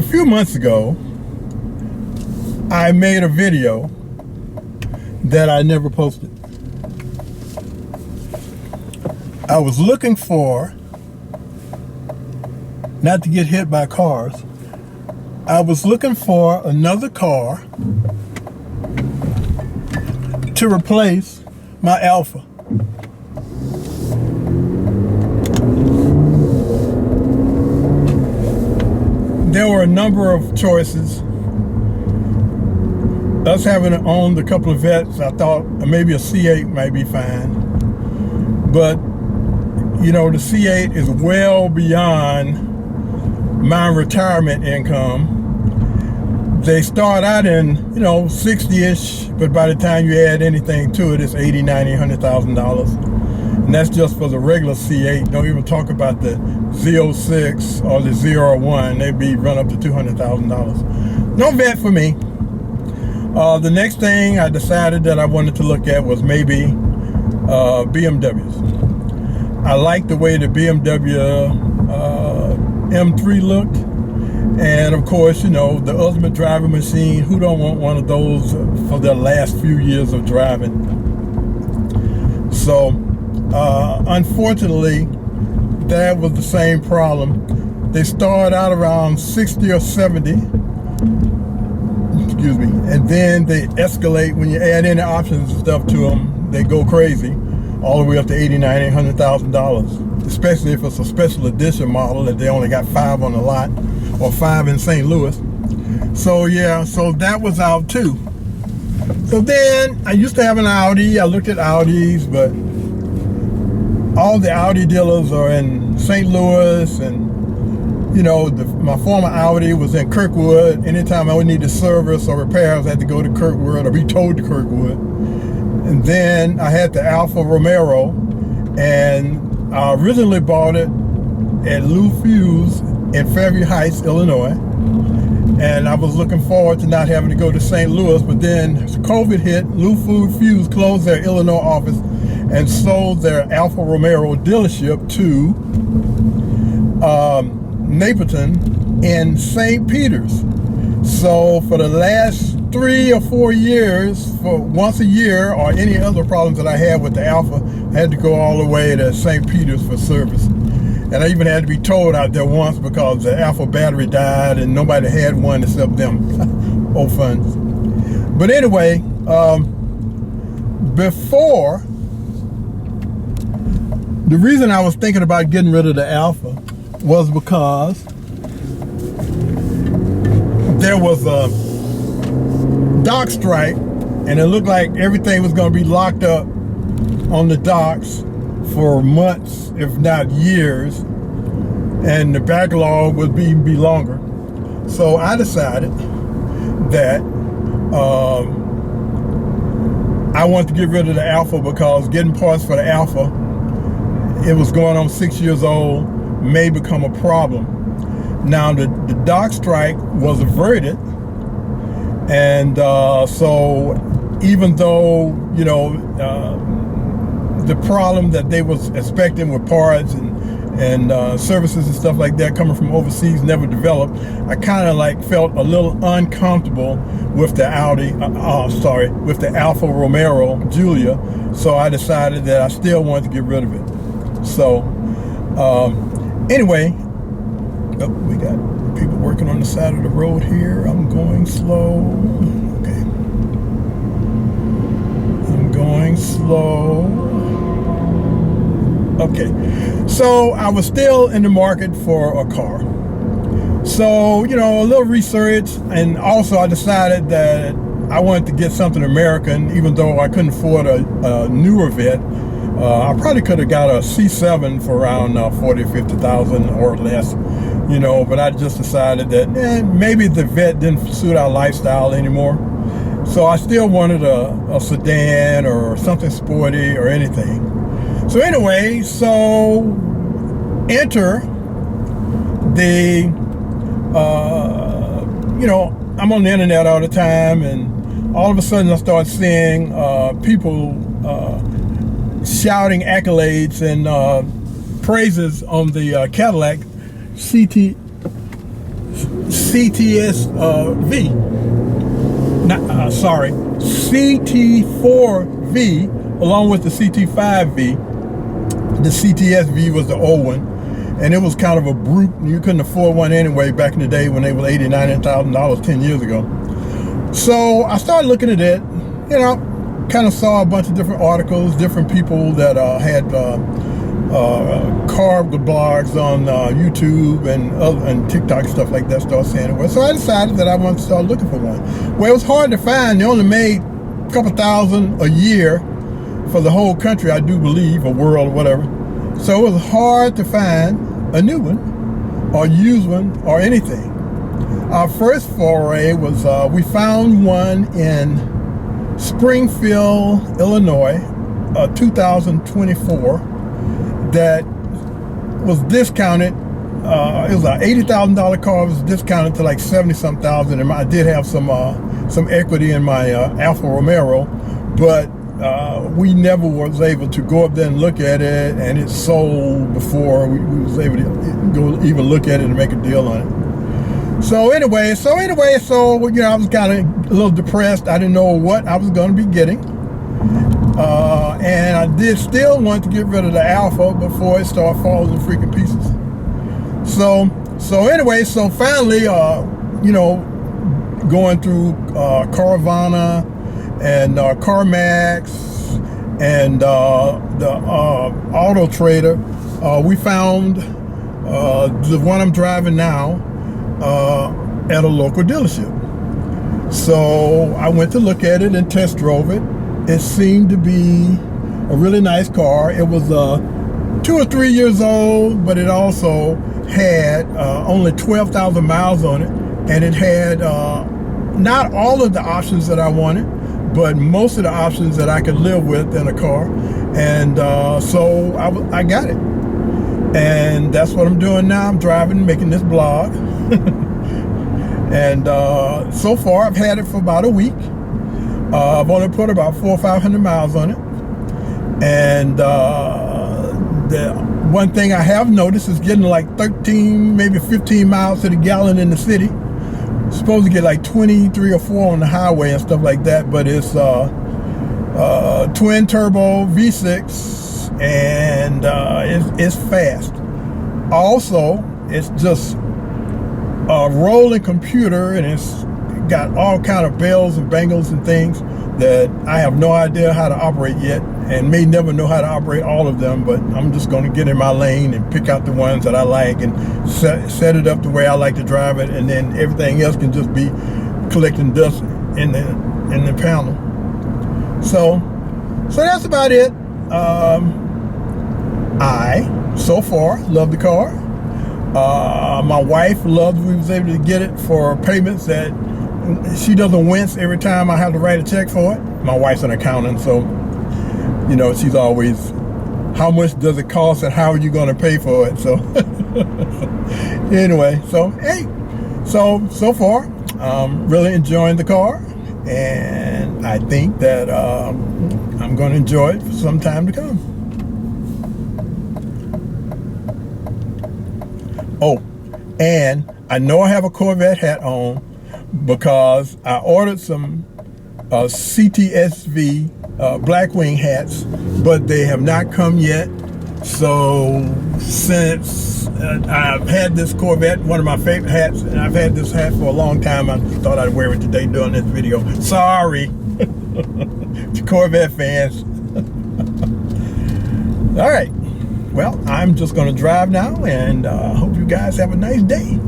few months ago, I made a video that I never posted. I was looking for, not to get hit by cars, I was looking for another car to replace my Alfa. There were a number of choices. Us having owned a couple of vets, I thought maybe a C8 might be fine. But, you know, the C8 is well beyond my retirement income. They start out in, you know, 60-ish, but by the time you add anything to it, it's $80,000, $90,000, $100,000. And that's just for the regular C8. Don't even talk about the Z06 or the Z01. They'd be run up to $200,000. No vet for me. The next thing I decided that I wanted to look at was maybe BMWs. I like the way the BMW M3 looked. And of course, you know, the ultimate driving machine. Who don't want one of those for their last few years of driving? So, unfortunately, that was the same problem. They start out around 60 or 70, excuse me, and then they escalate when you add any options and stuff to them. They go crazy, all the way up to $80,000, $90,000, $100,000, especially if it's a special edition model that they only got 5 on the lot, or 5 in St. Louis. So yeah, so that was out too. So then I used to have an Audi. I looked at Audis, but all the Audi dealers are in St. Louis, and you know, my former Audi was in Kirkwood. Anytime I would need to service or repairs, I had to go to Kirkwood or be towed to Kirkwood. And then I had the Alfa Romeo, and I originally bought it at Lou Fuse in Fairview Heights, Illinois. And I was looking forward to not having to go to St. Louis, but then COVID hit. Lou Fuse closed their Illinois office and sold their Alfa Romeo dealership to Napleton in St. Peters. So for the last 3 or 4 years, for once a year or any other problems that I had with the Alfa, I had to go all the way to St. Peters for service. And I even had to be towed out there once because the Alfa battery died and nobody had one except them. Old funds. But anyway, before, the reason I was thinking about getting rid of the Alfa was because there was a dock strike and it looked like everything was going to be locked up on the docks for months, if not years, and the backlog would be longer. So I decided that I wanted to get rid of the Alfa because getting parts for the Alfa, it was going on 6 years old, may become a problem. Now the dock strike was averted, and so even though, you know, the problem that they was expecting with parts and services and stuff like that coming from overseas never developed, I kind of like felt a little uncomfortable with the with the Alfa Romeo Giulia. So I decided that I still wanted to get rid of it. So anyway, we got people working on the side of the road here. I'm going slow. Okay. I'm going slow. Okay. So I was still in the market for a car. So, you know, a little research, and also I decided that I wanted to get something American, even though I couldn't afford a newer vet. I probably could have got a C7 for around 40 or 50,000 or less, you know, but I just decided that maybe the vet didn't suit our lifestyle anymore. So I still wanted a sedan or something sporty or anything. So anyway, so enter the, you know, I'm on the internet all the time, and all of a sudden I start seeing people shouting accolades and praises on the Cadillac CT4 CTS V. CT4 V, along with the CT5 V. The CTS V was the old one, and it was kind of a brute. You couldn't afford one anyway back in the day when they were $80,000, $90,000 10 years ago. So I started looking at it, you know, kind of saw a bunch of different articles, different people that had car blogs on YouTube and TikTok, stuff like that, start saying it was. So I decided that I wanted to start looking for one. Well, it was hard to find. They only made a couple thousand a year for the whole country, I do believe, or world, or whatever. So it was hard to find a new one, or used one, or anything. Our first foray was, we found one in Springfield, Illinois, 2024, that was discounted. It was an $80,000 car. It was discounted to like 70-some thousand, and I did have some equity in my Alfa Romeo, but we never was able to go up there and look at it, and it sold before we was able to go even look at it and make a deal on it. So anyway, you know, I was kind of a little depressed. I didn't know what I was going to be getting, and I did still want to get rid of the Alfa before it started falling to freaking pieces. So finally, you know, going through Carvana and CarMax and the Auto Trader, we found the one I'm driving now at a local dealership. So I went to look at it and test drove it. It seemed to be a really nice car. It was 2 or 3 years old, but it also had only 12,000 miles on it, and it had not all of the options that I wanted, but most of the options that I could live with in a car. And so I got it, and that's what I'm doing now. I'm driving, making this blog. And so far I've had it for about a week. I've only put about 400 or 500 miles on it, and the one thing I have noticed is getting like 13, maybe 15 miles to the gallon in the city. Supposed to get like 23 or 4 on the highway and stuff like that, but it's twin turbo V6, and it's fast. Also, it's just a rolling computer, and it's got all kind of bells and bangles and things that I have no idea how to operate yet, and may never know how to operate all of them, but I'm just going to get in my lane and pick out the ones that I like and set it up the way I like to drive it, and then everything else can just be collecting dust in the panel. So that's about it. I so far love the car. My wife loves we was able to get it for payments that she doesn't wince every time I have to write a check for it. My wife's an accountant, so you know, she's always, how much does it cost and how are you going to pay for it? So anyway, so hey, so far I'm really enjoying the car, and I think that I'm going to enjoy it for some time to come. Oh, and I know I have a Corvette hat on because I ordered some CTSV Blackwing hats, but they have not come yet. So since I've had this Corvette, one of my favorite hats, and I've had this hat for a long time, I thought I'd wear it today doing this video. Sorry, to Corvette fans. All right. Well, I'm just going to drive now, and hope you guys have a nice day.